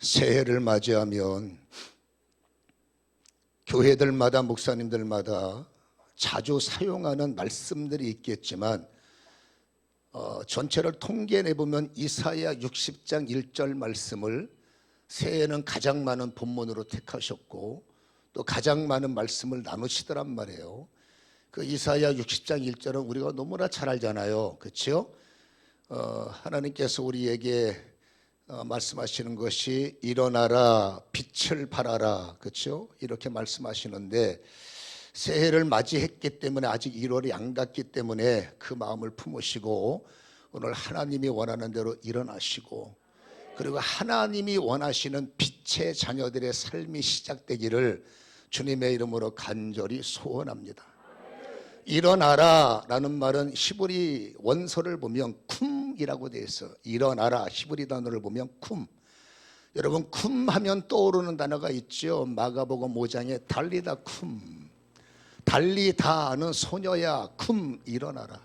새해를 맞이하면 교회들마다 목사님들마다 자주 사용하는 말씀들이 있겠지만 전체를 통계내보면 이사야 60장 1절 말씀을 새해에는 가장 많은 본문으로 택하셨고 또 가장 많은 말씀을 나누시더란 말이에요. 그 이사야 60장 1절은 우리가 너무나 잘 알잖아요. 그렇죠? 하나님께서 우리에게 말씀하시는 것이 일어나라 빛을 발하라, 그렇죠? 이렇게 말씀하시는데 새해를 맞이했기 때문에 아직 1월이 안 갔기 때문에 그 마음을 품으시고 오늘 하나님이 원하는 대로 일어나시고 그리고 하나님이 원하시는 빛의 자녀들의 삶이 시작되기를 주님의 이름으로 간절히 소원합니다. 일어나라 라는 말은 히브리 원서를 보면 쿰이라고 되어 있어. 일어나라 히브리 단어를 보면 쿰. 여러분 쿰 하면 떠오르는 단어가 있죠. 마가복음 5장에 달리다 쿰. 달리다는 소녀야 쿰 일어나라.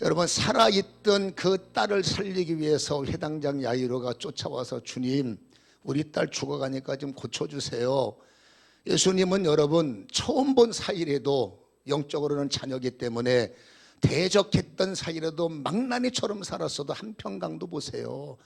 여러분 살아있던 그 딸을 살리기 위해서 회당장 야이로가 쫓아와서 주님 우리 딸 죽어가니까 좀 고쳐주세요. 예수님은 여러분 처음 본 사이라도 영적으로는 자녀이기 때문에 대적했던 사이라도 망나니처럼 살았어도 한평강도 보세요.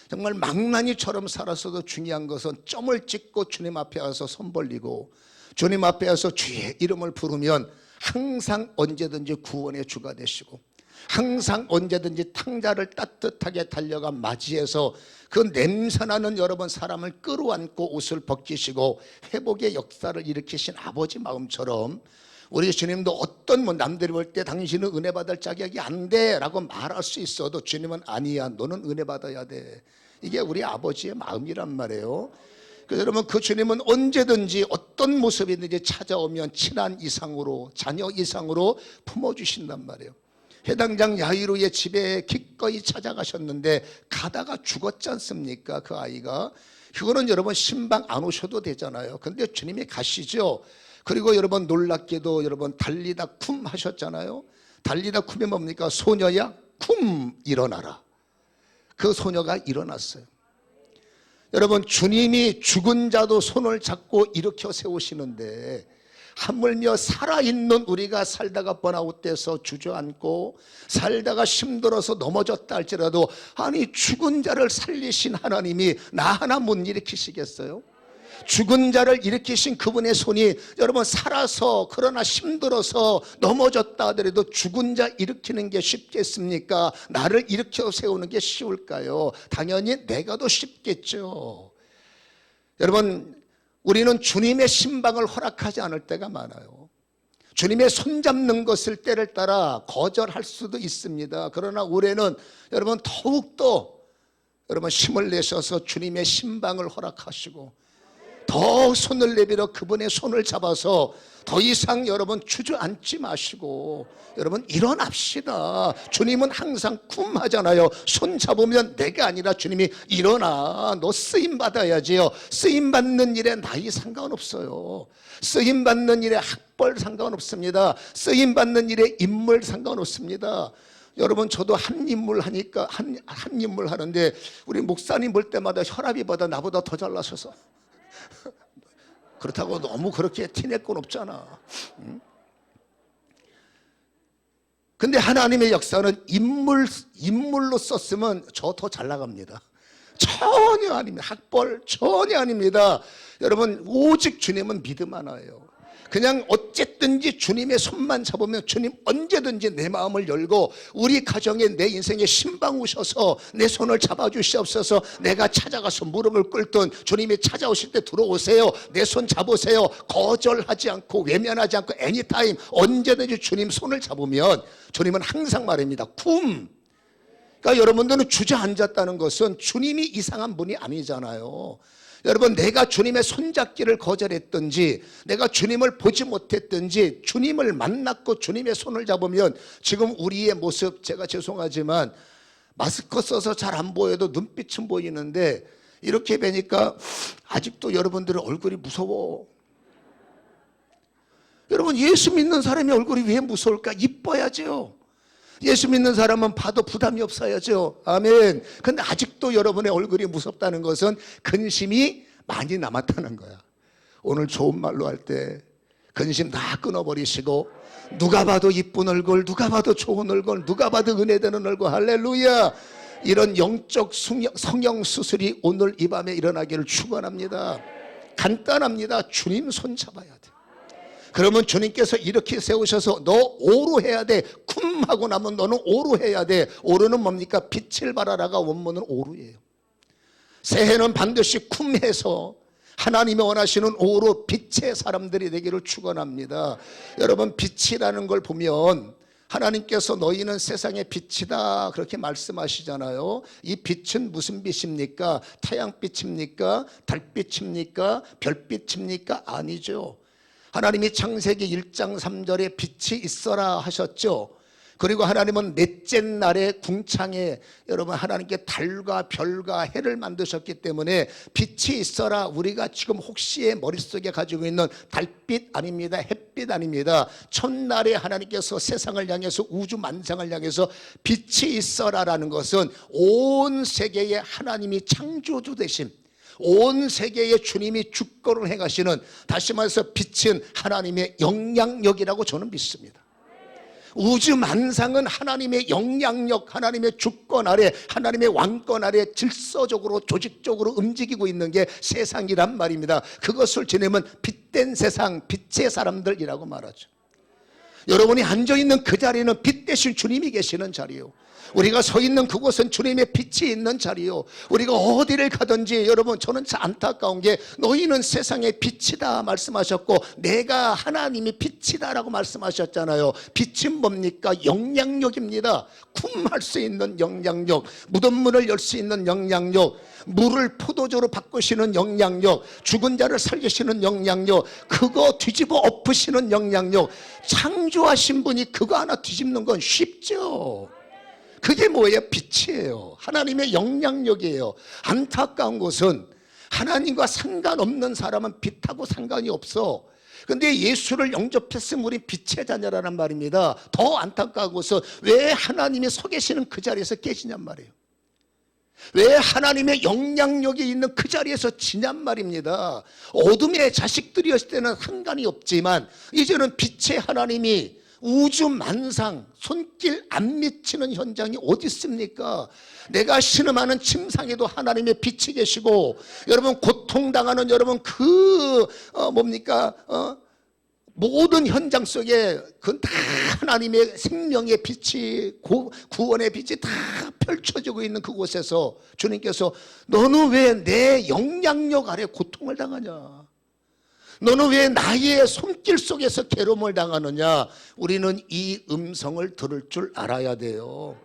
정말 망나니처럼 살았어도 중요한 것은 점을 찍고 주님 앞에 와서 손 벌리고 주님 앞에 와서 주의 이름을 부르면 항상 언제든지 구원의 주가 되시고 항상 언제든지 탕자를 따뜻하게 달려가 맞이해서 그 냄새나는 여러분 사람을 끌어안고 옷을 벗기시고 회복의 역사를 일으키신 아버지 마음처럼 우리 주님도 어떤 남들이 볼 때 당신은 은혜 받을 자격이 안 돼 라고 말할 수 있어도 주님은 아니야 너는 은혜 받아야 돼. 이게 우리 아버지의 마음이란 말이에요. 그래서 여러분 그 주님은 언제든지 어떤 모습이든지 찾아오면 친한 이상으로 자녀 이상으로 품어주신단 말이에요. 회당장 야이로의 집에 기꺼이 찾아가셨는데 가다가 죽었지 않습니까? 그 아이가. 그거는 여러분 신방 안 오셔도 되잖아요. 근데 주님이 가시죠. 그리고 여러분 놀랍게도 여러분 달리다 쿰 하셨잖아요. 달리다 쿰이 뭡니까? 소녀야 쿰 일어나라. 그 소녀가 일어났어요. 여러분 주님이 죽은 자도 손을 잡고 일으켜 세우시는데 하물며 살아있는 우리가 살다가 번아웃돼서 주저앉고 살다가 힘들어서 넘어졌다 할지라도 아니 죽은 자를 살리신 하나님이 나 하나 못 일으키시겠어요? 죽은 자를 일으키신 그분의 손이 여러분 살아서 그러나 힘들어서 넘어졌다 하더라도 죽은 자 일으키는 게 쉽겠습니까? 나를 일으켜 세우는 게 쉬울까요? 당연히 내가 더 쉽겠죠. 여러분 우리는 주님의 신방을 허락하지 않을 때가 많아요. 주님의 손잡는 것을 때를 따라 거절할 수도 있습니다. 그러나 올해는 여러분 더욱더 여러분 힘을 내셔서 주님의 신방을 허락하시고 더 손을 내밀어 그분의 손을 잡아서 더 이상 여러분 주저앉지 마시고 여러분 일어납시다. 주님은 항상 쿰 하잖아요. 손 잡으면 내가 아니라 주님이 일어나 너 쓰임 받아야지요. 쓰임 받는 일에 나이 상관없어요. 쓰임 받는 일에 학벌 상관없습니다. 쓰임 받는 일에 인물 상관없습니다. 여러분 저도 한 인물 하니까 한 인물 하는데 우리 목사님 볼 때마다 혈압이보다 나보다 더 잘나셔서 그렇다고 너무 그렇게 티낼 건 없잖아. 근데 하나님의 역사는 인물로 썼으면 저 더 잘 나갑니다. 전혀 아닙니다. 학벌 전혀 아닙니다. 여러분 오직 주님은 믿음 하나예요. 그냥 어쨌든지 주님의 손만 잡으면 주님 언제든지 내 마음을 열고 우리 가정에 내 인생에 신방 오셔서 내 손을 잡아주시옵소서. 내가 찾아가서 무릎을 꿇든 주님이 찾아오실 때 들어오세요. 내 손 잡으세요. 거절하지 않고 외면하지 않고 애니타임 언제든지 주님 손을 잡으면 주님은 항상 말입니다. 쿰. 그러니까 여러분들은 주저앉았다는 것은 주님이 이상한 분이 아니잖아요. 여러분 내가 주님의 손잡기를 거절했든지 내가 주님을 보지 못했든지 주님을 만났고 주님의 손을 잡으면 지금 우리의 모습 제가 죄송하지만 마스크 써서 잘 안 보여도 눈빛은 보이는데 이렇게 뵈니까 아직도 여러분들의 얼굴이 무서워. 여러분 예수 믿는 사람의 얼굴이 왜 무서울까? 이뻐야죠. 예수 믿는 사람은 봐도 부담이 없어야죠. 아멘. 근데 아직도 여러분의 얼굴이 무섭다는 것은 근심이 많이 남았다는 거야. 오늘 좋은 말로 할 때 근심 다 끊어버리시고, 누가 봐도 이쁜 얼굴, 누가 봐도 좋은 얼굴, 누가 봐도 은혜되는 얼굴, 할렐루야. 이런 영적 성형 수술이 오늘 이 밤에 일어나기를 축원합니다. 간단합니다. 주님 손 잡아야 돼. 그러면 주님께서 이렇게 세우셔서 너 오로 해야 돼. 쿰 하고 나면 너는 오로 해야 돼. 오로는 뭡니까? 빛을 발하라가 원문은 오로예요. 새해는 반드시 쿰 해서 하나님이 원하시는 오로 빛의 사람들이 되기를 축원합니다. 여러분, 빛이라는 걸 보면 하나님께서 너희는 세상의 빛이다 그렇게 말씀하시잖아요. 이 빛은 무슨 빛입니까? 태양빛입니까? 달빛입니까? 별빛입니까? 아니죠. 하나님이 창세기 1장 3절에 빛이 있어라 하셨죠. 그리고 하나님은 넷째 날에 궁창에 여러분 하나님께 달과 별과 해를 만드셨기 때문에 빛이 있어라. 우리가 지금 혹시의 머릿속에 가지고 있는 달빛 아닙니다. 햇빛 아닙니다. 첫날에 하나님께서 세상을 향해서 우주 만상을 향해서 빛이 있어라라는 것은 온 세계에 하나님이 창조주 되신, 온 세계의 주님이 주권을 행하시는, 다시 말해서 빛은 하나님의 영향력이라고 저는 믿습니다. 우주 만상은 하나님의 영향력, 하나님의 주권 아래, 하나님의 왕권 아래 질서적으로 조직적으로 움직이고 있는 게 세상이란 말입니다. 그것을 지내면 빛된 세상, 빛의 사람들이라고 말하죠. 여러분이 앉아있는 그 자리는 빛 대신 주님이 계시는 자리요, 우리가 서 있는 그곳은 주님의 빛이 있는 자리요, 우리가 어디를 가든지 여러분, 저는 참 안타까운 게 너희는 세상의 빛이다 말씀하셨고 내가 하나님이 빛이다 라고 말씀하셨잖아요. 빛은 뭡니까? 영향력입니다. 쿰할 수 있는 영향력, 무덤 문을 열 수 있는 영향력, 물을 포도주로 바꾸시는 영향력, 죽은 자를 살리시는 영향력, 그거 뒤집어 엎으시는 영향력. 창조하신 분이 그거 하나 뒤집는 건 쉽죠. 그게 뭐예요? 빛이에요. 하나님의 영향력이에요. 안타까운 것은 하나님과 상관없는 사람은 빛하고 상관이 없어. 근데 예수를 영접했으면 우리 빛의 자녀라는 말입니다. 더 안타까운 것은 왜 하나님이 서 계시는 그 자리에서 계시냔 말이에요. 왜 하나님의 영향력이 있는 그 자리에서 지냔 말입니다. 어둠의 자식들이었을 때는 상관이 없지만 이제는 빛의 하나님이 우주 만상 손길 안 미치는 현장이 어디 있습니까? 내가 신음하는 침상에도 하나님의 빛이 계시고, 여러분 고통당하는 여러분 모든 현장 속에 그건 다 하나님의 생명의 빛이, 구원의 빛이 다 펼쳐지고 있는 그곳에서 주님께서 너는 왜 내 영향력 아래 고통을 당하냐? 너는 왜 나의 손길 속에서 괴로움을 당하느냐? 우리는 이 음성을 들을 줄 알아야 돼요.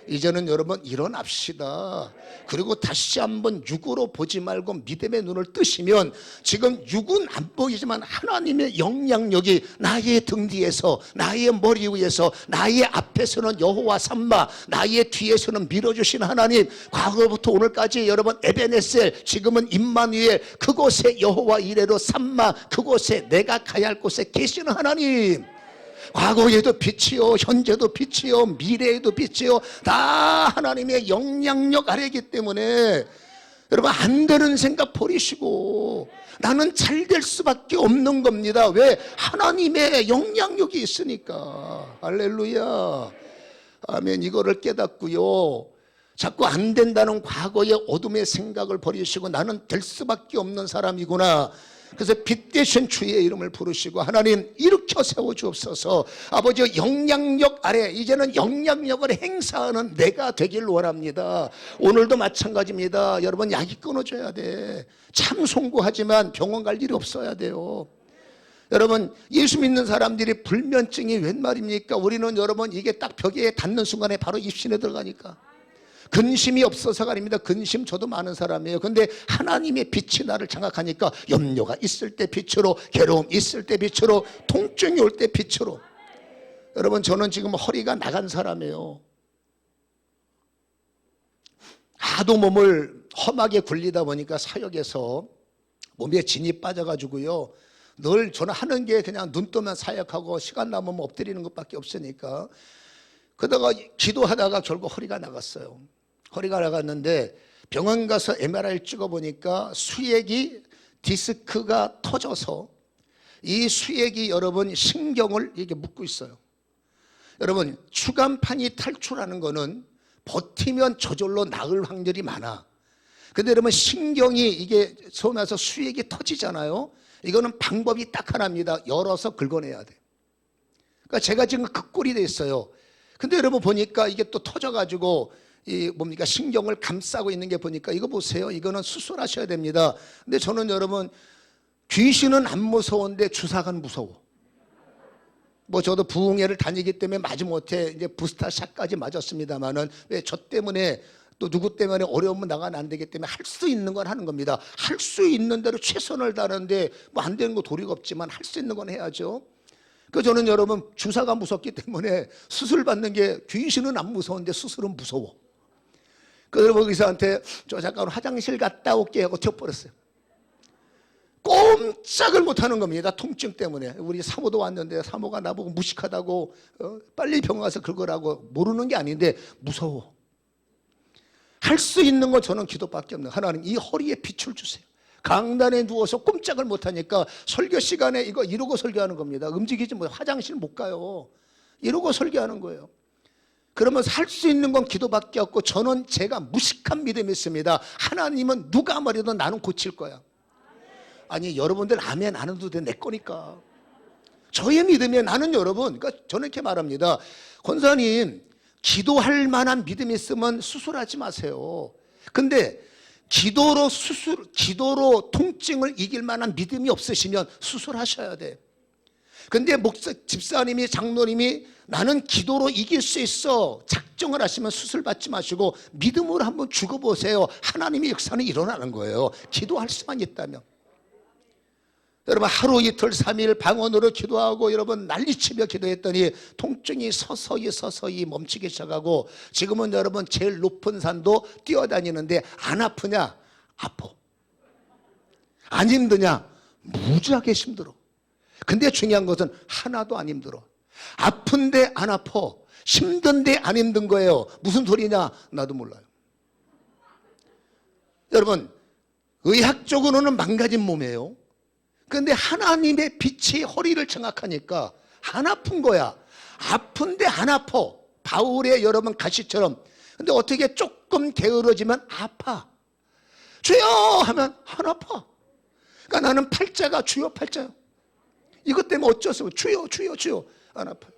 이제는 여러분 일어납시다. 그리고 다시 한번 육으로 보지 말고 믿음의 눈을 뜨시면 지금 육은 안 보이지만 하나님의 영향력이 나의 등 뒤에서, 나의 머리 위에서, 나의 앞에서는 여호와 삼마, 나의 뒤에서는 밀어주신 하나님, 과거부터 오늘까지 여러분 에베네셀, 지금은 임마누엘, 그곳에 여호와 이레로 삼마, 그곳에 내가 가야 할 곳에 계시는 하나님, 과거에도 빛이요, 현재도 빛이요, 미래에도 빛이요, 다 하나님의 영향력 아래이기 때문에 여러분 안 되는 생각 버리시고 나는 잘 될 수밖에 없는 겁니다. 왜? 하나님의 영향력이 있으니까. 할렐루야, 아멘. 이거를 깨닫고요, 자꾸 안 된다는 과거의 어둠의 생각을 버리시고 나는 될 수밖에 없는 사람이구나. 그래서 빛 대신 주의 이름을 부르시고 하나님 일으켜 세워주옵소서. 아버지 영향력 아래 이제는 영향력을 행사하는 내가 되길 원합니다. 오늘도 마찬가지입니다. 여러분 약이 끊어져야 돼. 참 송구하지만 병원 갈 일이 없어야 돼요. 여러분 예수 믿는 사람들이 불면증이 웬 말입니까? 우리는 여러분 이게 딱 벽에 닿는 순간에 바로 입신에 들어가니까. 근심이 없어서가 아닙니다. 근심 저도 많은 사람이에요. 근데 하나님의 빛이 나를 장악하니까 염려가 있을 때 빛으로, 괴로움 있을 때 빛으로, 통증이 올 때 빛으로. 여러분 저는 지금 허리가 나간 사람이에요. 하도 몸을 험하게 굴리다 보니까 사역에서 몸에 진이 빠져가지고요, 늘 저는 하는 게 그냥 눈 뜨면 사역하고 시간 남으면 엎드리는 것밖에 없으니까 그러다가 기도하다가 결국 허리가 나갔어요. 허리가 나갔는데 병원 가서 MRI 찍어보니까 수액이 디스크가 터져서 이 수액이 여러분 신경을 이렇게 묶고 있어요. 여러분 추간판이 탈출하는 거는 버티면 저절로 나을 확률이 많아. 근데 여러분 신경이 이게 손에서 수액이 터지잖아요. 이거는 방법이 딱 하나입니다. 열어서 긁어내야 돼. 그러니까 제가 지금 그 꼴이 됐어요. 근데 여러분 보니까 이게 또 터져가지고 이 뭡니까 신경을 감싸고 있는 게 보니까 이거 보세요. 이거는 수술하셔야 됩니다. 근데 저는 여러분 귀신은 안 무서운데 주사가 무서워. 뭐 저도 부흥회를 다니기 때문에 마지못해 이제 부스터샷까지 맞았습니다만은 왜 저 때문에 또 누구 때문에 어려우면 나가면 안 되기 때문에 할 수 있는 건 하는 겁니다. 할 수 있는 대로 최선을 다하는데 뭐 안 되는 거 도리가 없지만 할 수 있는 건 해야죠. 그 저는 여러분 주사가 무섭기 때문에 수술 받는 게 귀신은 안 무서운데 수술은 무서워. 그래서 의사한테 저 잠깐 화장실 갔다 올게 하고 튀어버렸어요. 꼼짝을 못하는 겁니다. 통증 때문에. 우리 사모도 왔는데 사모가 나보고 무식하다고 빨리 병원 가서 긁으라고. 모르는 게 아닌데 무서워. 할 수 있는 건 저는 기도밖에 없는. 하나님 이 허리에 빛을 주세요. 강단에 누워서 꼼짝을 못하니까 설교 시간에 이거 이러고 설교하는 겁니다. 움직이지 못, 화장실 못 가요. 이러고 설교하는 거예요. 그러면 할 수 있는 건 기도밖에 없고 저는 제가 무식한 믿음이 있습니다. 하나님은 누가 말해도 나는 고칠 거야. 아니 여러분들 아멘 안 해도 돼. 내 거니까. 저의 믿음에 나는 여러분 그러니까 저는 이렇게 말합니다. 권사님 기도할 만한 믿음이 있으면 수술하지 마세요. 근데 기도로 통증을 이길 만한 믿음이 없으시면 수술하셔야 돼. 근데 집사님이 장로님이 나는 기도로 이길 수 있어 작정을 하시면 수술 받지 마시고 믿음으로 한번 죽어보세요. 하나님의 역사는 일어나는 거예요. 기도할 수만 있다면. 여러분 하루 이틀 3일 방언으로 기도하고 여러분 난리치며 기도했더니 통증이 서서히 멈추기 시작하고 지금은 여러분 제일 높은 산도 뛰어다니는데 안 아프냐? 아파. 안 힘드냐? 무지하게 힘들어. 근데 중요한 것은 하나도 안 힘들어. 아픈데 안 아파. 힘든데 안 힘든 거예요. 무슨 소리냐? 나도 몰라요. 여러분 의학적으로는 망가진 몸이에요. 그런데 하나님의 빛이 허리를 정확하니까 안 아픈 거야. 아픈데 안 아파. 바울의 여러분 가시처럼. 근데 어떻게 조금 게으러지면 아파. 주여 하면 안 아파. 그러니까 나는 팔자가 주여 팔자요. 이것 때문에 어쩔 수 없어. 주여 안 아파요.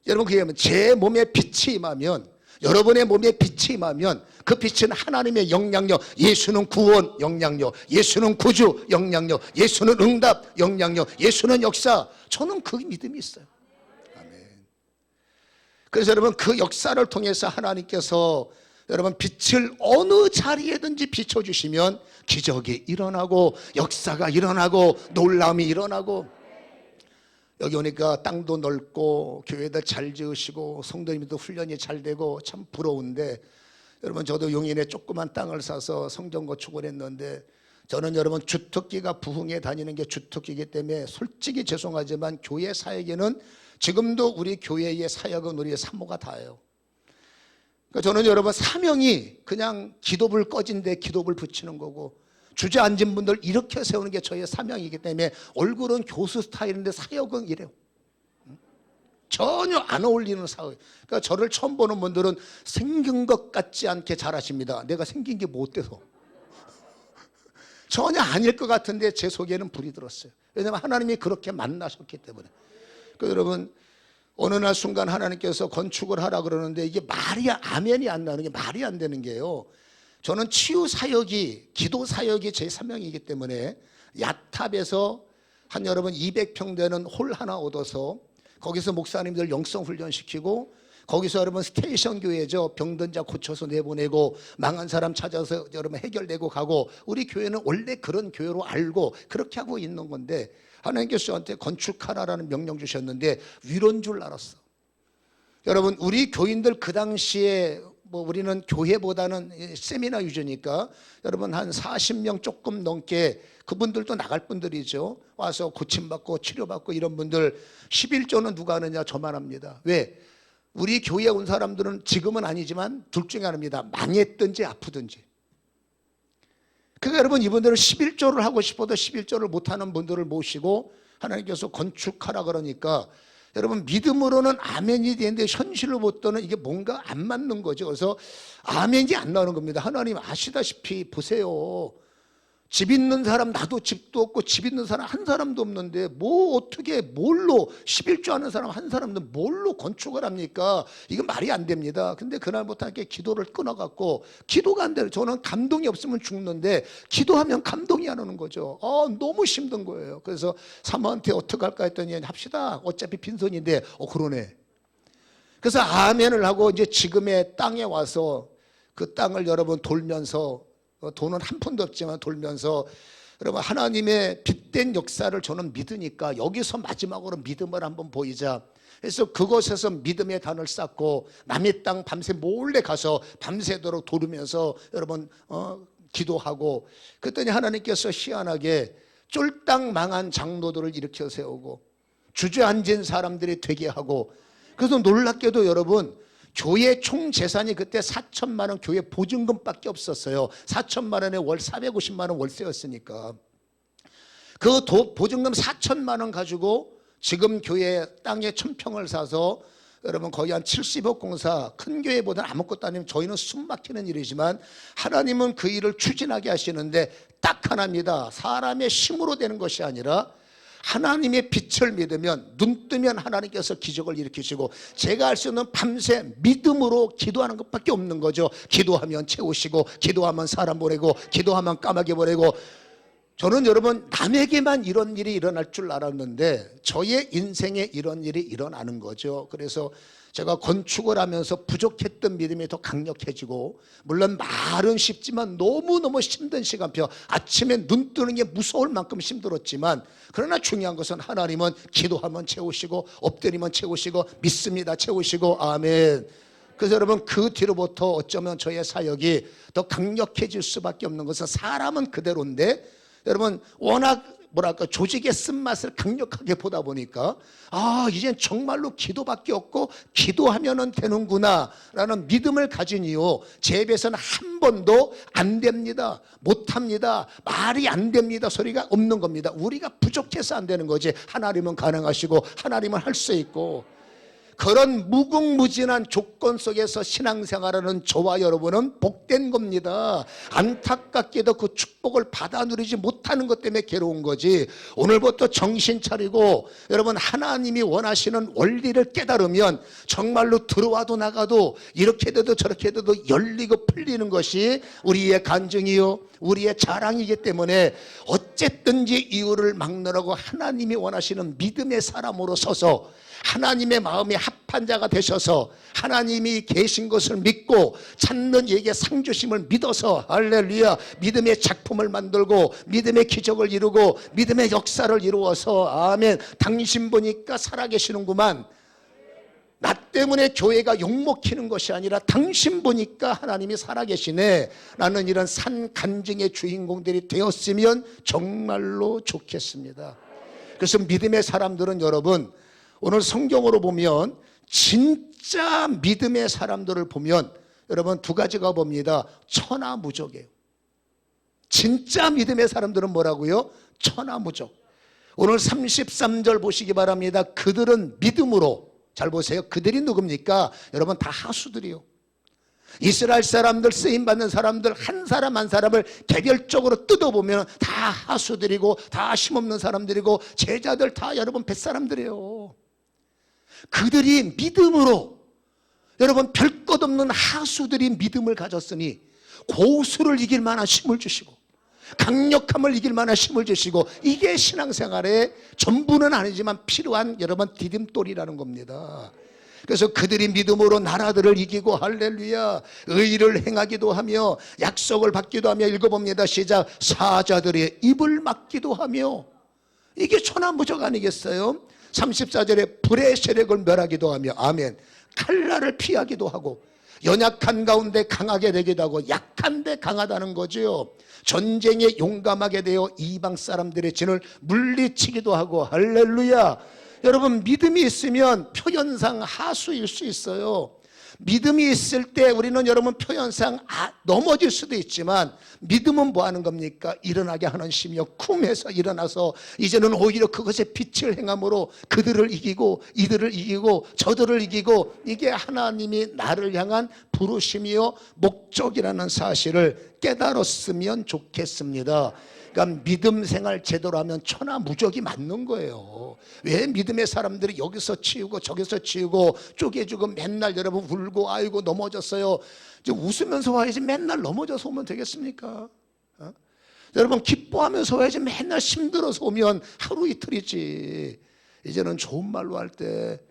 여러분 그게 뭐냐면 제 몸에 빛이 임하면 여러분의 몸에 빛이 임하면 그 빛은 하나님의 영향력. 예수는 구원 영향력, 예수는 구주 영향력, 예수는 응답 영향력, 예수는 역사. 저는 그 믿음이 있어요. 아멘. 그래서 여러분 그 역사를 통해서 하나님께서 여러분 빛을 어느 자리에든지 비춰주시면 기적이 일어나고 역사가 일어나고 놀라움이 일어나고. 여기 오니까 땅도 넓고 교회도 잘 지으시고 성도님도 훈련이 잘 되고 참 부러운데 여러분 저도 용인에 조그만 땅을 사서 성전 건축을 했는데 저는 여러분 주특기가 부흥에 다니는 게 주특기이기 때문에 솔직히 죄송하지만 교회 사역에는 지금도 우리 교회의 사역은 우리의 사모가 다예요. 그러니까 저는 여러분 사명이 그냥 기도불 꺼진 데 기도불 붙이는 거고 주저앉은 분들 이렇게 세우는 게 저의 사명이기 때문에 얼굴은 교수 스타일인데 사역은 이래요. 전혀 안 어울리는 사역. 그러니까 저를 처음 보는 분들은 생긴 것 같지 않게 잘하십니다. 내가 생긴 게 뭐 어때서. 전혀 아닐 것 같은데 제 속에는 불이 들었어요. 왜냐하면 하나님이 그렇게 만나셨기 때문에. 그러니까 여러분 어느 날 순간 하나님께서 건축을 하라 그러는데 이게 말이 아멘이 안 나는 게 말이 안 되는 게요. 저는 치유 사역이 기도 사역이 제 사명이기 때문에 야탑에서 한 여러분 200평 되는 홀 하나 얻어서 거기서 목사님들 영성 훈련시키고 거기서 여러분 스테이션 교회죠. 병든 자 고쳐서 내보내고 망한 사람 찾아서 여러분 해결되고 가고 우리 교회는 원래 그런 교회로 알고 그렇게 하고 있는 건데 하나님께서 저한테 건축하라라는 명령 주셨는데 위로인 줄 알았어. 여러분 우리 교인들 그 당시에 뭐 우리는 교회보다는 세미나 위주니까 여러분 한 40명 조금 넘게 그분들도 나갈 분들이죠. 와서 고침받고 치료받고 이런 분들 11조는 누가 하느냐 저만 합니다. 왜? 우리 교회에 온 사람들은 지금은 아니지만 둘 중에 하나입니다. 망했든지 아프든지. 그러니까 여러분, 이분들은 11조를 하고 싶어도 11조를 못하는 분들을 모시고 하나님께서 건축하라 그러니까 여러분, 믿음으로는 아멘이 되는데 현실로부터는 이게 뭔가 안 맞는 거죠. 그래서 아멘이 안 나오는 겁니다. 하나님 아시다시피 보세요. 집 있는 사람, 나도 집도 없고 집 있는 사람 한 사람도 없는데 뭐 어떻게 뭘로 11조 하는 사람 한 사람도 뭘로 건축을 합니까? 이거 말이 안 됩니다. 근데 그날부터 이렇게 기도를 끊어갖고 기도가 안 돼요. 저는 감동이 없으면 죽는데 기도하면 감동이 안 오는 거죠. 너무 힘든 거예요. 그래서 사모한테 어떡할까 했더니 합시다. 어차피 빈손인데 그러네. 그래서 아멘을 하고 이제 지금의 땅에 와서 그 땅을 여러분 돌면서 돈은 한 푼도 없지만 돌면서 여러분 하나님의 빛된 역사를 저는 믿으니까 여기서 마지막으로 믿음을 한번 보이자. 그래서 그곳에서 믿음의 단을 쌓고 남의 땅 밤새 몰래 가서 밤새도록 돌으면서 여러분 기도하고, 그랬더니 하나님께서 희한하게 쫄딱 망한 장로들을 일으켜 세우고 주저앉은 사람들이 되게 하고, 그래서 놀랍게도 여러분 교회 총 재산이 그때 4천만 원 교회 보증금밖에 없었어요. 4천만 원에 월 450만 원 월세였으니까 그 보증금 4천만 원 가지고 지금 교회 땅에 1000평을 사서 여러분 거의 한 70억 공사, 큰 교회보다는 아무것도 아니면 저희는 숨 막히는 일이지만 하나님은 그 일을 추진하게 하시는데 딱 하나입니다. 사람의 힘으로 되는 것이 아니라 하나님의 빛을 믿으면, 눈 뜨면 하나님께서 기적을 일으키시고, 제가 할 수 있는 밤새 믿음으로 기도하는 것밖에 없는 거죠. 기도하면 채우시고, 기도하면 사람 보내고, 기도하면 까마귀 보내고. 저는 여러분 남에게만 이런 일이 일어날 줄 알았는데 저의 인생에 이런 일이 일어나는 거죠. 그래서 제가 건축을 하면서 부족했던 믿음이 더 강력해지고, 물론 말은 쉽지만 너무너무 힘든 시간표, 아침에 눈 뜨는 게 무서울 만큼 힘들었지만, 그러나 중요한 것은 하나님은 기도하면 채우시고 엎드리면 채우시고 믿습니다 채우시고. 아멘. 그래서 여러분 그 뒤로부터 어쩌면 저의 사역이 더 강력해질 수밖에 없는 것은, 사람은 그대로인데 여러분 워낙 조직의 쓴맛을 강력하게 보다 보니까 이젠 정말로 기도밖에 없고 기도하면 되는구나 라는 믿음을 가진 이후 제 입에서는 한 번도 안 됩니다, 못합니다, 말이 안 됩니다 소리가 없는 겁니다. 우리가 부족해서 안 되는 거지 하나님은 가능하시고 하나님은 할 수 있고. 그런 무궁무진한 조건 속에서 신앙생활하는 저와 여러분은 복된 겁니다. 안타깝게도 그 축복을 받아 누리지 못하는 것 때문에 괴로운 거지. 오늘부터 정신 차리고 여러분 하나님이 원하시는 원리를 깨달으면 정말로 들어와도 나가도 이렇게 돼도 저렇게 돼도 열리고 풀리는 것이 우리의 간증이요 우리의 자랑이기 때문에 어쨌든지 이유를 막느라고 하나님이 원하시는 믿음의 사람으로 서서 하나님의 마음에 합한 자가 되셔서 하나님이 계신 것을 믿고 찾는 이에게 상 주심을 믿어서 할렐루야 믿음의 작품을 만들고 믿음의 기적을 이루고 믿음의 역사를 이루어서 아멘. 당신 보니까 살아계시는구만. 나 때문에 교회가 욕먹히는 것이 아니라 당신 보니까 하나님이 살아계시네 라는 이런 산 간증의 주인공들이 되었으면 정말로 좋겠습니다. 그래서 믿음의 사람들은 여러분 오늘 성경으로 보면 진짜 믿음의 사람들을 보면 여러분 두 가지가 봅니다. 천하무적이에요. 진짜 믿음의 사람들은 뭐라고요? 천하무적. 오늘 33절 보시기 바랍니다. 그들은 믿음으로, 잘 보세요. 그들이 누굽니까? 여러분 다 하수들이요. 이스라엘 사람들, 쓰임받는 사람들 한 사람 한 사람을 개별적으로 뜯어보면 다 하수들이고 다 힘없는 사람들이고 제자들 다 여러분 뱃사람들이에요. 그들이 믿음으로, 여러분 별 것 없는 하수들이 믿음을 가졌으니 고수를 이길 만한 힘을 주시고 강력함을 이길 만한 힘을 주시고, 이게 신앙생활의 전부는 아니지만 필요한 여러분 디딤돌이라는 겁니다. 그래서 그들이 믿음으로 나라들을 이기고 할렐루야 의를 행하기도 하며 약속을 받기도 하며, 읽어봅니다. 시작. 사자들의 입을 막기도 하며. 이게 천하무적 아니겠어요? 34절에 불의 세력을 멸하기도 하며. 아멘. 칼날을 피하기도 하고 연약한 가운데 강하게 되기도 하고, 약한데 강하다는 거죠. 전쟁에 용감하게 되어 이방 사람들의 진을 물리치기도 하고 할렐루야. 여러분, 믿음이 있으면 표현상 하수일 수 있어요. 믿음이 있을 때 우리는 여러분 표현상 넘어질 수도 있지만, 믿음은 뭐 하는 겁니까? 일어나게 하는 심이요, 쿰해서 일어나서 이제는 오히려 그것의 빛을 행함으로 그들을 이기고 이들을 이기고 저들을 이기고, 이게 하나님이 나를 향한 부르심이요 목적이라는 사실을 깨달았으면 좋겠습니다. 그러니까 믿음 생활 제대로 하면 천하무적이 맞는 거예요. 왜 믿음의 사람들이 여기서 치우고 저기서 치우고 쪼개주고 맨날 여러분 울고 아이고 넘어졌어요, 이제 웃으면서 와야지 맨날 넘어져서 오면 되겠습니까? 여러분 기뻐하면서 와야지 맨날 힘들어서 오면 하루 이틀이지. 이제는 좋은 말로 할 때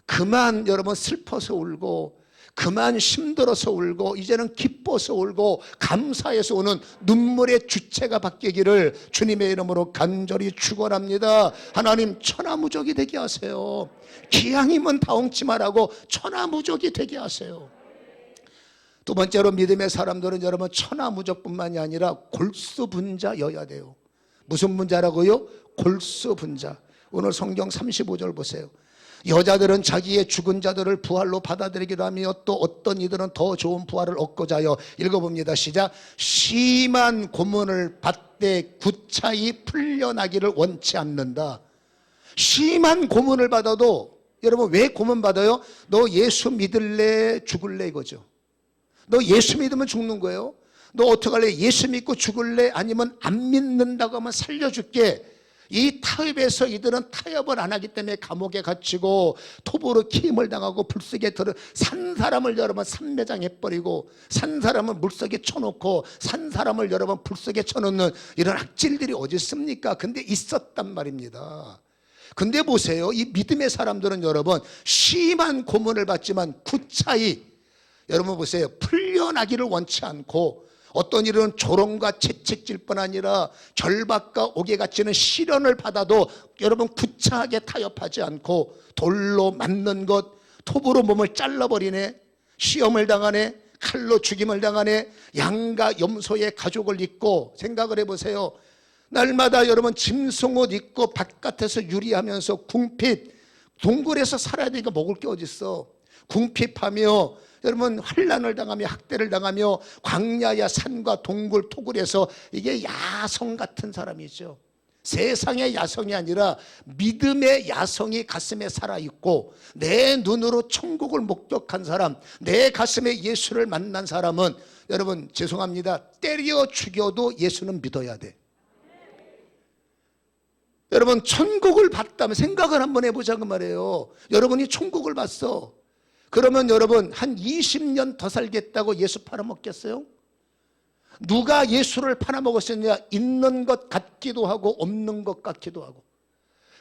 그만 여러분 슬퍼서 울고 그만 힘들어서 울고 이제는 기뻐서 울고 감사해서 오는 눈물의 주체가 바뀌기를 주님의 이름으로 간절히 축원합니다. 하나님 천하무적이 되게 하세요. 기왕이면 다홍치 말하고 천하무적이 되게 하세요. 두 번째로 믿음의 사람들은 여러분 천하무적뿐만이 아니라 골수분자여야 돼요. 무슨 분자라고요? 골수분자. 오늘 성경 35절 보세요. 여자들은 자기의 죽은 자들을 부활로 받아들이기도 하며 또 어떤 이들은 더 좋은 부활을 얻고자 하여, 읽어봅니다. 시작. 심한 고문을 받되 구차히 풀려나기를 원치 않는다. 심한 고문을 받아도, 여러분 왜 고문 받아요? 너 예수 믿을래 죽을래 이거죠. 너 예수 믿으면 죽는 거예요. 너 어떡할래? 예수 믿고 죽을래? 아니면 안 믿는다고 하면 살려줄게. 이 타협에서 이들은 타협을 안 하기 때문에 감옥에 갇히고 톱으로 키임을 당하고 불속에 들어 산 사람을 여러분 산매장해버리고, 산 사람을 물속에 쳐놓고, 산 사람을 여러분 불속에 쳐놓는 이런 악질들이 어디 있습니까? 근데 있었단 말입니다. 근데 보세요, 이 믿음의 사람들은 여러분 심한 고문을 받지만 구차히, 여러분 보세요, 풀려나기를 원치 않고, 어떤 일은 조롱과 채찍질 뿐 아니라 절박과 옥에 갇히는 시련을 받아도 여러분 구차하게 타협하지 않고, 돌로 맞는 것, 톱으로 몸을 잘라버리네, 시험을 당하네, 칼로 죽임을 당하네, 양과 염소의 가죽을 입고, 생각을 해보세요. 날마다 여러분 짐승옷 입고 바깥에서 유리하면서 궁핍, 동굴에서 살아야 되니까 먹을 게 어디 있어. 궁핍하며 여러분 환난을 당하며 학대를 당하며 광야야 산과 동굴 토굴에서, 이게 야성 같은 사람이죠. 세상의 야성이 아니라 믿음의 야성이 가슴에 살아있고, 내 눈으로 천국을 목격한 사람, 내 가슴에 예수를 만난 사람은 여러분 죄송합니다, 때려 죽여도 예수는 믿어야 돼. 여러분 천국을 봤다면 생각을 한번 해보자 그 말이에요. 여러분이 천국을 봤어. 그러면 여러분 한 20년 더 살겠다고 예수 팔아먹겠어요? 누가 예수를 팔아먹었느냐? 있는 것 같기도 하고 없는 것 같기도 하고.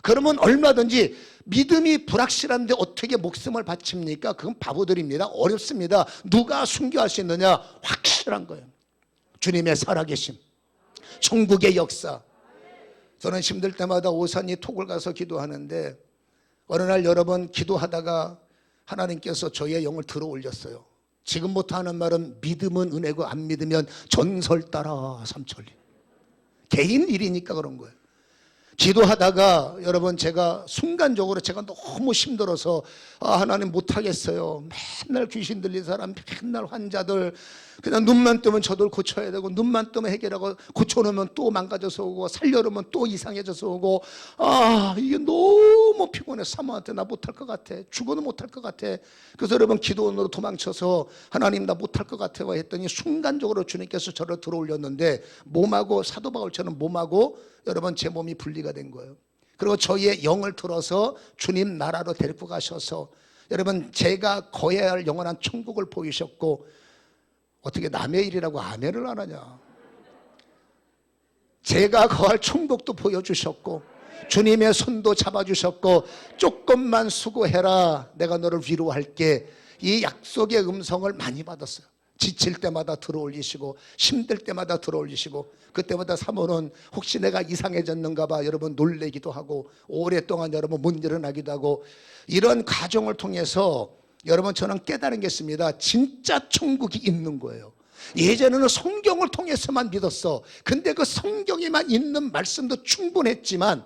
그러면 얼마든지 믿음이 불확실한데 어떻게 목숨을 바칩니까? 그건 바보들입니다. 어렵습니다. 누가 순교할 수 있느냐? 확실한 거예요. 주님의 살아계심, 천국의 역사. 저는 힘들 때마다 오산이 톡을 가서 기도하는데, 어느 날 여러분 기도하다가 하나님께서 저의 영을 들어 올렸어요. 지금부터 하는 말은 믿음은 은혜고 안 믿으면 전설 따라 삼천리. 개인 일이니까 그런 거예요. 기도하다가 여러분 제가 순간적으로 제가 너무 힘들어서 하나님 못하겠어요. 맨날 귀신 들린 사람, 맨날 환자들, 그냥 눈만 뜨면 저들 고쳐야 되고, 눈만 뜨면 해결하고, 고쳐놓으면 또 망가져서 오고, 살려놓으면 또 이상해져서 오고, 이게 너무 피곤해. 사모한테 나 못할 것 같아, 죽어도 못할 것 같아. 그래서 여러분 기도원으로 도망쳐서 하나님 나 못할 것 같아요 했더니 순간적으로 주님께서 저를 들어올렸는데, 몸하고 사도 바울처럼 몸하고 여러분 제 몸이 분리가 된 거예요. 그리고 저희의 영을 들어서 주님 나라로 데리고 가셔서 여러분 제가 거해야 할 영원한 천국을 보이셨고, 어떻게 남의 일이라고 아멘을 안 하냐. 제가 거할 천국도 보여주셨고, 주님의 손도 잡아주셨고, 조금만 수고해라, 내가 너를 위로할게. 이 약속의 음성을 많이 받았어요. 지칠 때마다 들어올리시고, 힘들 때마다 들어올리시고, 그때마다 사모는 혹시 내가 이상해졌는가 봐 여러분 놀래기도 하고, 오랫동안 여러분 못 일어나기도 하고. 이런 과정을 통해서 여러분 저는 깨달은 게 있습니다. 진짜 천국이 있는 거예요. 예전에는 성경을 통해서만 믿었어. 근데 그 성경에만 있는 말씀도 충분했지만,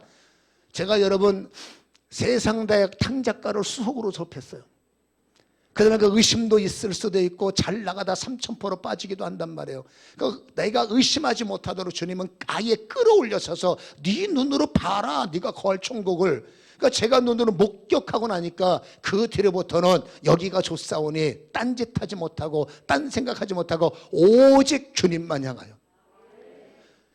제가 여러분 세상대학 탕작가를 수석으로 접했어요. 그다음에 그 의심도 있을 수도 있고 잘 나가다 3,000% 빠지기도 한단 말이에요. 내가 의심하지 못하도록 주님은 아예 끌어올려서서 네 눈으로 봐라, 네가 거할 천국을. 그러니까 제가 눈으로 목격하고 나니까 그 뒤로부터는 여기가 좋사오니 딴짓하지 못하고 딴 생각하지 못하고 오직 주님만 향하여.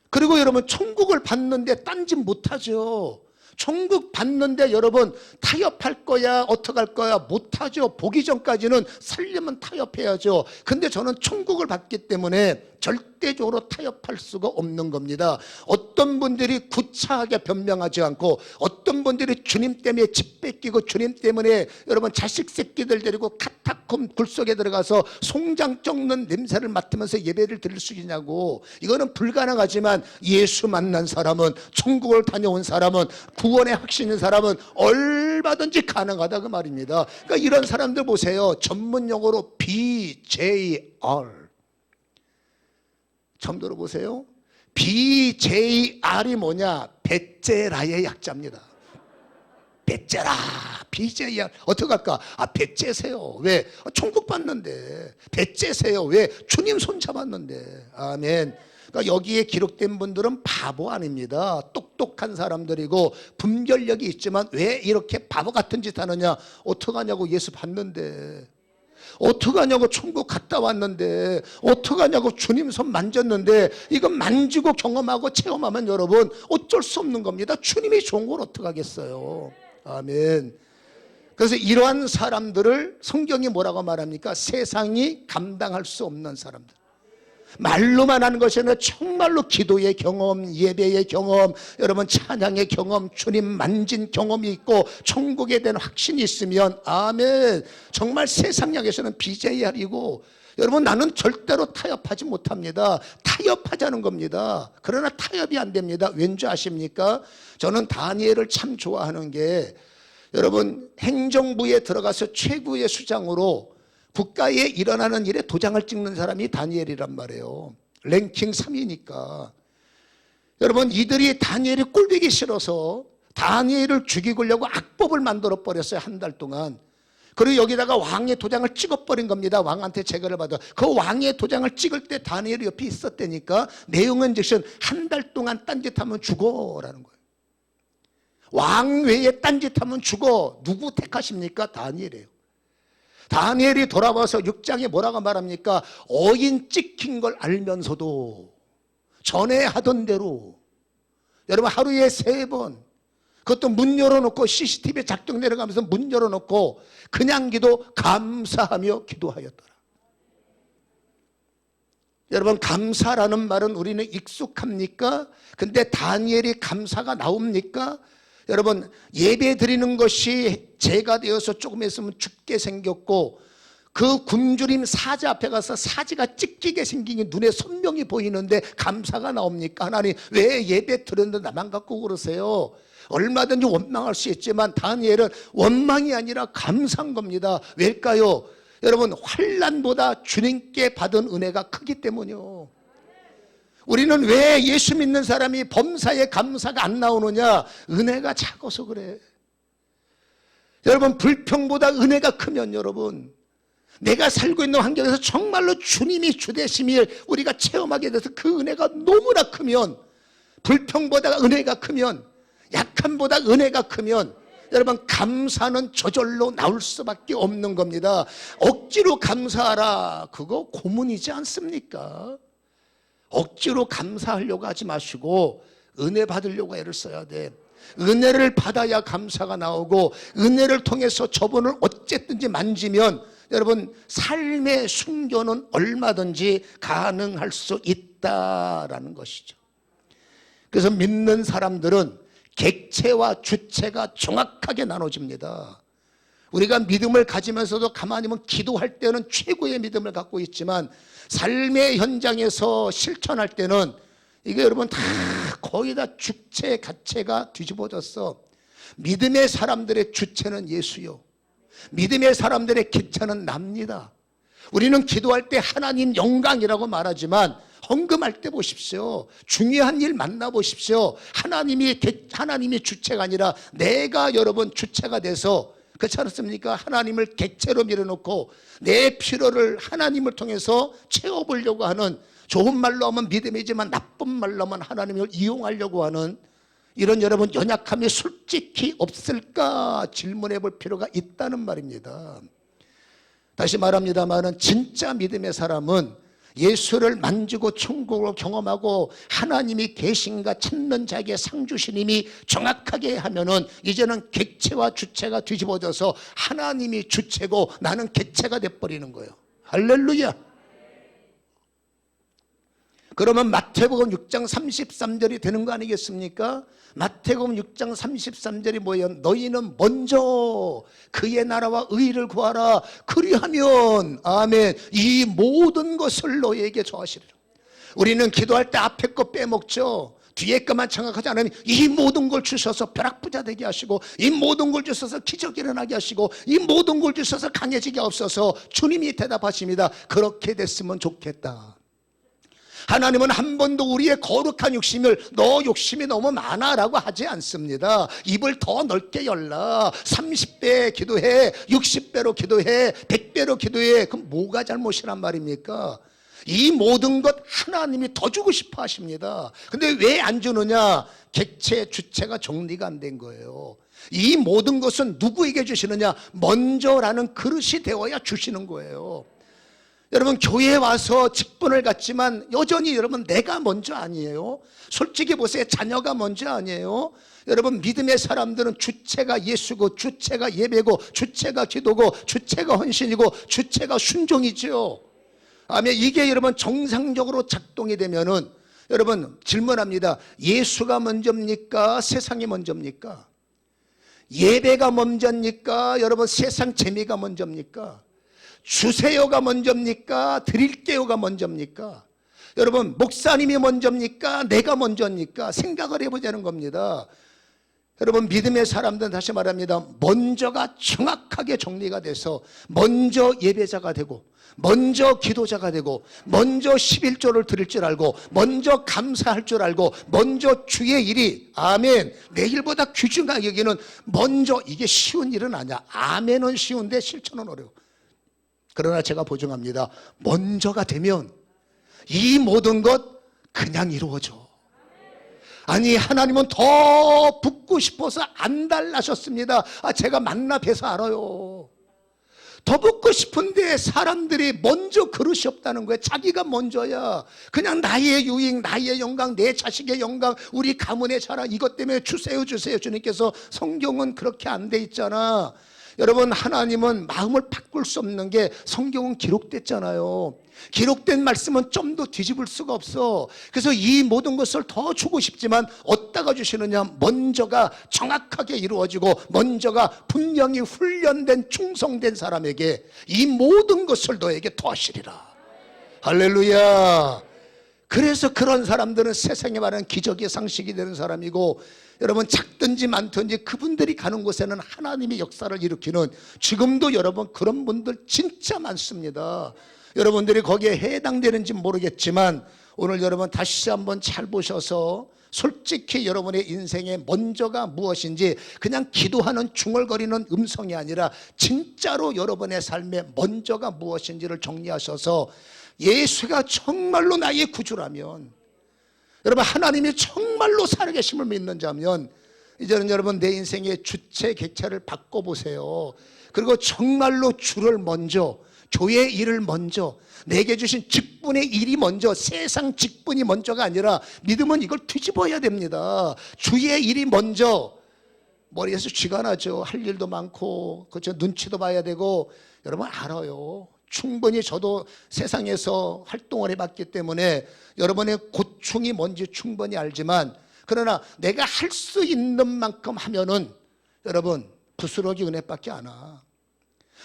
그리고 여러분 천국을 받는데 딴짓 못하죠. 천국 받는데 여러분 타협할 거야, 어떡할 거야, 못하죠. 보기 전까지는 살려면 타협해야죠. 근데 저는 천국을 받기 때문에 절대적으로 타협할 수가 없는 겁니다. 어떤 분들이 구차하게 변명하지 않고, 어떤 분들이 주님 때문에 집 뺏기고 주님 때문에 여러분 자식 새끼들 데리고 카타콤 굴속에 들어가서 송장 썩는 냄새를 맡으면서 예배를 드릴 수 있냐고. 이거는 불가능하지만 예수 만난 사람은, 천국을 다녀온 사람은, 구원의 확신인 사람은 얼마든지 가능하다 그 말입니다. 그러니까 이런 사람들 보세요. 전문 용어로 BJR 처음 들어보세요? BJR이 뭐냐? 배째라의 약자입니다. 배째라, BJR. 어떡할까? 배째세요. 왜? 천국 받는데. 배째세요. 왜? 주님 손 잡았는데. 아멘. 그러니까 여기에 기록된 분들은 바보 아닙니다. 똑똑한 사람들이고 분별력이 있지만 왜 이렇게 바보 같은 짓 하느냐? 어떡하냐고, 예수 받는데. 어떡하냐고, 천국 갔다 왔는데. 어떡하냐고, 주님 손 만졌는데. 이거 만지고 경험하고 체험하면 여러분 어쩔 수 없는 겁니다. 주님이 좋은 걸 어떡하겠어요. 아멘. 그래서 이러한 사람들을 성경이 뭐라고 말합니까? 세상이 감당할 수 없는 사람들. 말로만 하는 것이 아니라 정말로 기도의 경험, 예배의 경험, 여러분 찬양의 경험, 주님 만진 경험이 있고 천국에 대한 확신이 있으면 아멘. 정말 세상 약에서는 BJR이고, 여러분 나는 절대로 타협하지 못합니다. 타협하자는 겁니다. 그러나 타협이 안 됩니다. 왠지 아십니까? 저는 다니엘을 참 좋아하는 게, 여러분 행정부에 들어가서 최고의 수장으로 국가에 일어나는 일에 도장을 찍는 사람이 다니엘이란 말이에요. 랭킹 3위니까. 여러분 이들이 다니엘이 꼴보기 싫어서 다니엘을 죽이려고 악법을 만들어 버렸어요. 한 달 동안. 그리고 여기다가 왕의 도장을 찍어버린 겁니다. 왕한테 제거를 받아. 그 왕의 도장을 찍을 때 다니엘이 옆에 있었다니까. 내용은 즉슨 한 달 동안 딴짓하면 죽어라는 거예요. 왕 외에 딴짓하면 죽어. 누구 택하십니까? 다니엘이에요. 다니엘이 돌아와서 6장에 뭐라고 말합니까? 어인 찍힌 걸 알면서도 전에 하던 대로, 여러분 하루에 3번, 그것도 문 열어놓고 CCTV 작동 내려가면서 문 열어놓고 그냥 감사하며 기도하였더라. 여러분 감사라는 말은 우리는 익숙합니까? 근데 다니엘이 감사가 나옵니까? 여러분 예배 드리는 것이 죄가 되어서 조금 있으면 죽게 생겼고, 그 굶주림 사자 앞에 가서 사지가 찢기게 생긴 게 눈에 선명히 보이는데 감사가 나옵니까? 하나님 왜 예배 드렸는데 나만 갖고 그러세요? 얼마든지 원망할 수 있지만 다니엘은 원망이 아니라 감사한 겁니다. 왜일까요? 여러분 환난보다 주님께 받은 은혜가 크기 때문이요. 우리는 왜 예수 믿는 사람이 범사에 감사가 안 나오느냐? 은혜가 작아서 그래. 여러분 불평보다 은혜가 크면, 여러분 내가 살고 있는 환경에서 정말로 주님이 주되심을 우리가 체험하게 돼서 그 은혜가 너무나 크면, 불평보다 은혜가 크면, 약함보다 은혜가 크면, 여러분 감사는 저절로 나올 수밖에 없는 겁니다. 억지로 감사하라, 그거 고문이지 않습니까? 억지로 감사하려고 하지 마시고 은혜 받으려고 애를 써야 돼. 은혜를 받아야 감사가 나오고, 은혜를 통해서 저분을 어쨌든지 만지면 여러분 삶의 순교는 얼마든지 가능할 수 있다라는 것이죠. 그래서 믿는 사람들은 객체와 주체가 정확하게 나눠집니다. 우리가 믿음을 가지면서도 가만히 보면 기도할 때는 최고의 믿음을 갖고 있지만 삶의 현장에서 실천할 때는 이게 여러분 다 거의 다 주체 가체가 뒤집어졌어. 믿음의 사람들의 주체는 예수요, 믿음의 사람들의 객체는 납니다. 우리는 기도할 때 하나님 영광이라고 말하지만 헌금할 때 보십시오. 중요한 일 만나보십시오. 하나님이 주체가 아니라 내가 여러분 주체가 돼서, 그렇지 않습니까? 하나님을 객체로 밀어놓고 내 필요를 하나님을 통해서 채워보려고 하는, 좋은 말로 하면 믿음이지만 나쁜 말로 하면 하나님을 이용하려고 하는 이런 여러분 연약함이 솔직히 없을까 질문해 볼 필요가 있다는 말입니다. 다시 말합니다마는 진짜 믿음의 사람은 예수를 만지고 천국을 경험하고 하나님이 계신가 찾는 자에게 상 주시님이 정확하게 하면은 이제는 객체와 주체가 뒤집어져서 하나님이 주체고 나는 객체가 돼버리는 거예요. 할렐루야. 그러면 마태복음 6장 33절이 되는 거 아니겠습니까? 마태복음 6장 33절이 뭐예요? 너희는 먼저 그의 나라와 의를 구하라. 그리하면 아멘 이 모든 것을 너희에게 더하시리라. 우리는 기도할 때 앞에 거 빼먹죠. 뒤에 것만 생각하지 않으면 이 모든 걸 주셔서 벼락부자 되게 하시고, 이 모든 걸 주셔서 기적이 일어나게 하시고, 이 모든 걸 주셔서 강해지게 없어서 주님이 대답하십니다. 그렇게 됐으면 좋겠다. 하나님은 한 번도 우리의 거룩한 욕심을 너 욕심이 너무 많아 라고 하지 않습니다. 입을 더 넓게 열라. 30배 기도해, 60배로 기도해, 100배로 기도해. 그럼 뭐가 잘못이란 말입니까? 이 모든 것 하나님이 더 주고 싶어 하십니다. 근데 왜 안 주느냐? 객체 주체가 정리가 안 된 거예요. 이 모든 것은 누구에게 주시느냐? 먼저라는 그릇이 되어야 주시는 거예요. 여러분 교회에 와서 직분을 갖지만 여전히 여러분 내가 먼저 아니에요. 솔직히 보세요. 자녀가 먼저 아니에요. 여러분 믿음의 사람들은 주체가 예수고, 주체가 예배고, 주체가 기도고, 주체가 헌신이고, 주체가 순종이죠. 아멘. 이게 여러분 정상적으로 작동이 되면은 여러분 질문합니다. 예수가 먼저입니까? 세상이 먼저입니까? 예배가 먼저입니까? 여러분 세상 재미가 먼저입니까? 주세요가 먼저입니까? 드릴게요가 먼저입니까? 여러분 목사님이 먼저입니까? 내가 먼저입니까? 생각을 해보자는 겁니다. 여러분 믿음의 사람들은 다시 말합니다. 먼저가 정확하게 정리가 돼서 먼저 예배자가 되고, 먼저 기도자가 되고, 먼저 11조를 드릴 줄 알고, 먼저 감사할 줄 알고, 먼저 주의 일이 아멘 내 일보다 귀중하게 여기는 먼저. 이게 쉬운 일은 아니야. 아멘은 쉬운데 실천은 어려워. 그러나 제가 보증합니다. 먼저가 되면 이 모든 것 그냥 이루어져. 아니 하나님은 더 붙고 싶어서 안 달라셨습니다. 제가 만나 뵈서 알아요. 더 붙고 싶은데 사람들이 먼저 그릇이 없다는 거예요. 자기가 먼저야. 그냥 나의 유익, 나의 영광, 내 자식의 영광, 우리 가문의 자랑 이것 때문에 주세요 주세요. 주님께서 성경은 그렇게 안 돼 있잖아. 여러분 하나님은 마음을 바꿀 수 없는 게 성경은 기록됐잖아요. 기록된 말씀은 좀 더 뒤집을 수가 없어. 그래서 이 모든 것을 더 주고 싶지만 어디다가 주시느냐? 먼저가 정확하게 이루어지고, 먼저가 분명히 훈련된 충성된 사람에게 이 모든 것을 너에게 더하시리라. 할렐루야. 그래서 그런 사람들은 세상에 말하는 기적의 상식이 되는 사람이고, 여러분 작든지 많든지 그분들이 가는 곳에는 하나님의 역사를 일으키는, 지금도 여러분 그런 분들 진짜 많습니다. 여러분들이 거기에 해당되는지 모르겠지만 오늘 여러분 다시 한번 잘 보셔서 솔직히 여러분의 인생의 먼저가 무엇인지, 그냥 기도하는 중얼거리는 음성이 아니라 진짜로 여러분의 삶의 먼저가 무엇인지를 정리하셔서, 예수가 정말로 나의 구주라면, 여러분 하나님이 정말로 살아계심을 믿는 자면, 이제는 여러분 내 인생의 주체 객체를 바꿔보세요. 그리고 정말로 주를 먼저, 교회 일을 먼저, 내게 주신 직분의 일이 먼저, 세상 직분이 먼저가 아니라 믿음은 이걸 뒤집어야 됩니다. 주의 일이 먼저. 머리에서 쥐가 나죠. 할 일도 많고, 그렇죠. 눈치도 봐야 되고. 여러분 알아요. 충분히 저도 세상에서 활동을 해봤기 때문에 여러분의 고충이 뭔지 충분히 알지만, 그러나 내가 할 수 있는 만큼 하면은 여러분 부스러기 은혜밖에 안 와.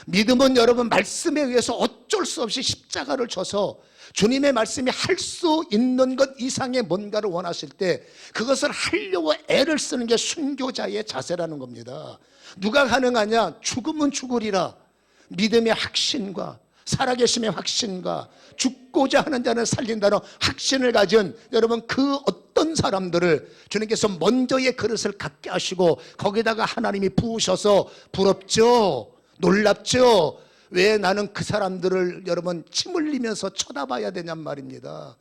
믿음은 여러분 말씀에 의해서 어쩔 수 없이 십자가를 져서 주님의 말씀이 할 수 있는 것 이상의 뭔가를 원하실 때 그것을 하려고 애를 쓰는 게 순교자의 자세라는 겁니다. 누가 가능하냐? 죽으면 죽으리라. 믿음의 확신과 살아계심의 확신과 죽고자 하는 자는 살린다는 확신을 가진 여러분 그 어떤 사람들을 주님께서 먼저의 그릇을 갖게 하시고 거기다가 하나님이 부으셔서 부럽죠? 놀랍죠? 왜 나는 그 사람들을 여러분 침 흘리면서 쳐다봐야 되냔 말입니다.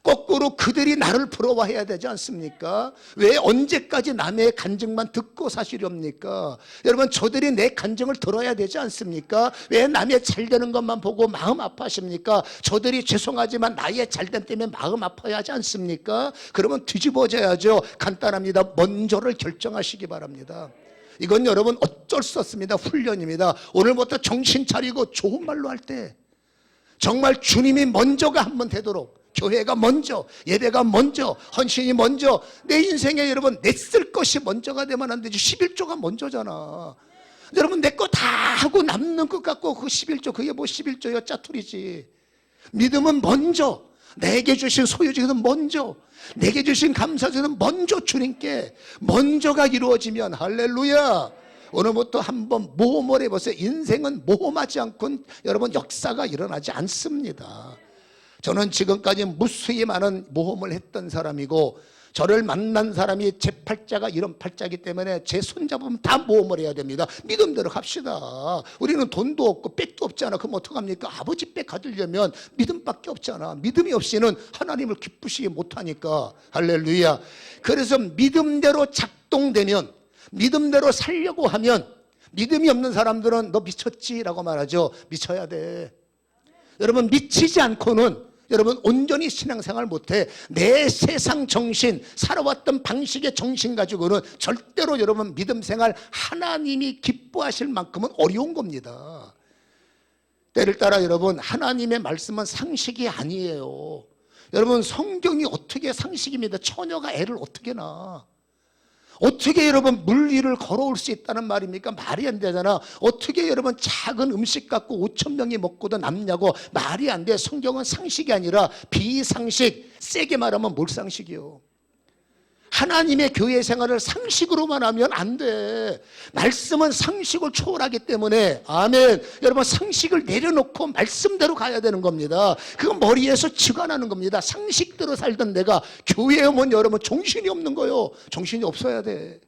거꾸로 그들이 나를 부러워해야 되지 않습니까? 왜 언제까지 남의 간증만 듣고 사시렵니까? 여러분 저들이 내 간증을 들어야 되지 않습니까? 왜 남의 잘되는 것만 보고 마음 아파하십니까? 저들이 죄송하지만 나의 잘됨 때문에 마음 아파야 하지 않습니까? 그러면 뒤집어져야죠. 간단합니다. 먼저를 결정하시기 바랍니다. 이건 여러분 어쩔 수 없습니다. 훈련입니다. 오늘부터 정신 차리고 좋은 말로 할 때 정말 주님이 먼저가 한번 되도록, 교회가 먼저, 예배가 먼저, 헌신이 먼저, 내 인생에 여러분 내 쓸 것이 먼저가 되면 안 되지. 11조가 먼저잖아. 여러분 내 거 다 하고 남는 것 같고 그 11조, 그게 뭐 11조야, 짜투리지. 믿음은 먼저, 내게 주신 소유주는 먼저, 내게 주신 감사주는 먼저 주님께 먼저가 이루어지면 할렐루야. 오늘부터 한번 모험을 해보세요. 인생은 모험하지 않고는 여러분 역사가 일어나지 않습니다. 저는 지금까지 무수히 많은 모험을 했던 사람이고 저를 만난 사람이 제 팔자가 이런 팔자이기 때문에 제 손잡으면 다 모험을 해야 됩니다. 믿음대로 갑시다. 우리는 돈도 없고 빽도 없잖아. 그럼 어떡합니까? 아버지 빽 가지려면 믿음밖에 없잖아. 믿음이 없이는 하나님을 기쁘시게 못하니까. 할렐루야. 그래서 믿음대로 작동되면, 믿음대로 살려고 하면, 믿음이 없는 사람들은 너 미쳤지라고 말하죠. 미쳐야 돼. 여러분 미치지 않고는 여러분 온전히 신앙생활 못해. 내 세상 정신, 살아왔던 방식의 정신 가지고는 절대로 여러분 믿음생활 하나님이 기뻐하실 만큼은 어려운 겁니다. 때를 따라 여러분 하나님의 말씀은 상식이 아니에요. 여러분 성경이 어떻게 상식입니다. 처녀가 애를 어떻게 낳아? 어떻게 여러분 물 위를 걸어올 수 있다는 말입니까? 말이 안 되잖아. 어떻게 여러분 작은 음식 갖고 5,000명이 먹고도 남냐고. 말이 안 돼. 성경은 상식이 아니라 비상식. 세게 말하면 몰상식이요. 하나님의 교회 생활을 상식으로만 하면 안 돼. 말씀은 상식을 초월하기 때문에, 아멘. 여러분 상식을 내려놓고 말씀대로 가야 되는 겁니다. 그건 머리에서 쥐가 나는 겁니다. 상식대로 살던 내가 교회에 오면 여러분 정신이 없는 거요. 정신이 없어야 돼.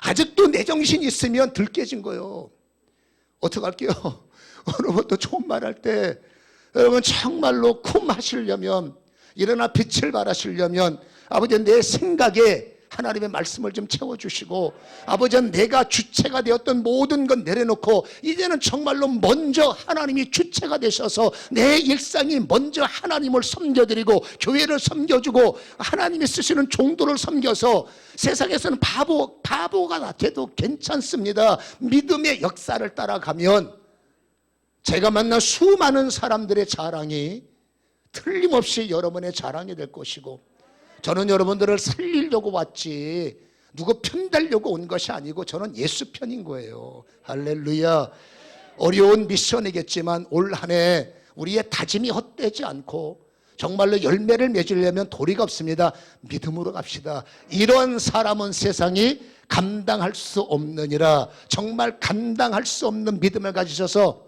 아직도 내 정신이 있으면 들깨진 거요. 어떡할게요? 오늘부터 좋은 말 할 때 여러분 정말로 쿰 하시려면, 일어나 빛을 발하시려면 아버지 내 생각에 하나님의 말씀을 좀 채워주시고, 아버지 내가 주체가 되었던 모든 건 내려놓고 이제는 정말로 먼저 하나님이 주체가 되셔서 내 일상이 먼저 하나님을 섬겨드리고 교회를 섬겨주고 하나님이 쓰시는 종도를 섬겨서 세상에서는 바보가 돼도 괜찮습니다. 믿음의 역사를 따라가면 제가 만난 수많은 사람들의 자랑이 틀림없이 여러분의 자랑이 될 것이고, 저는 여러분들을 살리려고 왔지 누구 편달려고 온 것이 아니고 저는 예수 편인 거예요. 할렐루야. 어려운 미션이겠지만 올 한 해 우리의 다짐이 헛되지 않고 정말로 열매를 맺으려면 도리가 없습니다. 믿음으로 갑시다. 이런 사람은 세상이 감당할 수 없느니라. 정말 감당할 수 없는 믿음을 가지셔서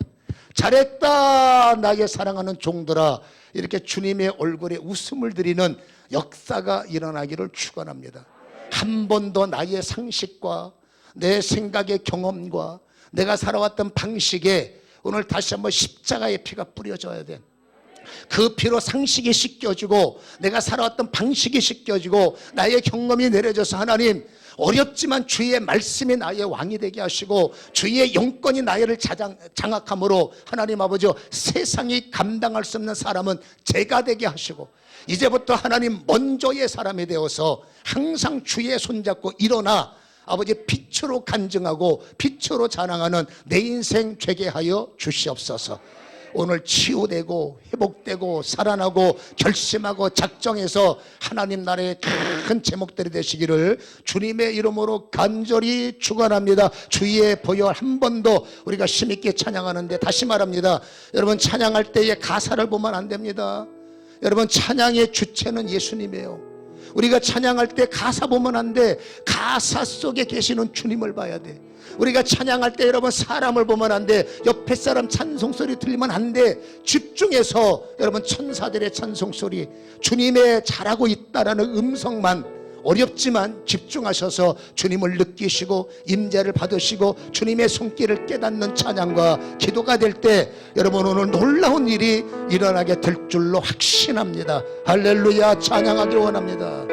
잘했다 나의 사랑하는 종들아, 이렇게 주님의 얼굴에 웃음을 드리는 역사가 일어나기를 축원합니다. 한 번 더 나의 상식과 내 생각의 경험과 내가 살아왔던 방식에 오늘 다시 한번 십자가의 피가 뿌려져야 돼. 그 피로 상식이 씻겨지고 내가 살아왔던 방식이 씻겨지고 나의 경험이 내려져서 하나님 어렵지만 주의 말씀이 나의 왕이 되게 하시고 주의 영권이 나를 장악함으로 하나님 아버지 세상이 감당할 수 없는 사람은 제가 되게 하시고 이제부터 하나님 먼저의 사람이 되어서 항상 주의 손잡고 일어나 아버지 빛으로 간증하고 빛으로 자랑하는 내 인생 되게 하여 주시옵소서. 오늘 치유되고 회복되고 살아나고 결심하고 작정해서 하나님 나라의 큰 제목들이 되시기를 주님의 이름으로 간절히 축원합니다. 주의 보혈 한 번 더 우리가 힘있게 찬양하는데 다시 말합니다. 여러분 찬양할 때에 가사를 보면 안 됩니다. 여러분 찬양의 주체는 예수님이에요. 우리가 찬양할 때 가사 보면 안 돼. 가사 속에 계시는 주님을 봐야 돼. 우리가 찬양할 때 여러분 사람을 보면 안 돼. 옆에 사람 찬송소리 들리면 안 돼. 집중해서 여러분 천사들의 찬송소리, 주님의 잘하고 있다라는 음성만, 어렵지만 집중하셔서 주님을 느끼시고 임재를 받으시고 주님의 손길을 깨닫는 찬양과 기도가 될 때 여러분 오늘 놀라운 일이 일어나게 될 줄로 확신합니다. 할렐루야. 찬양하길 원합니다.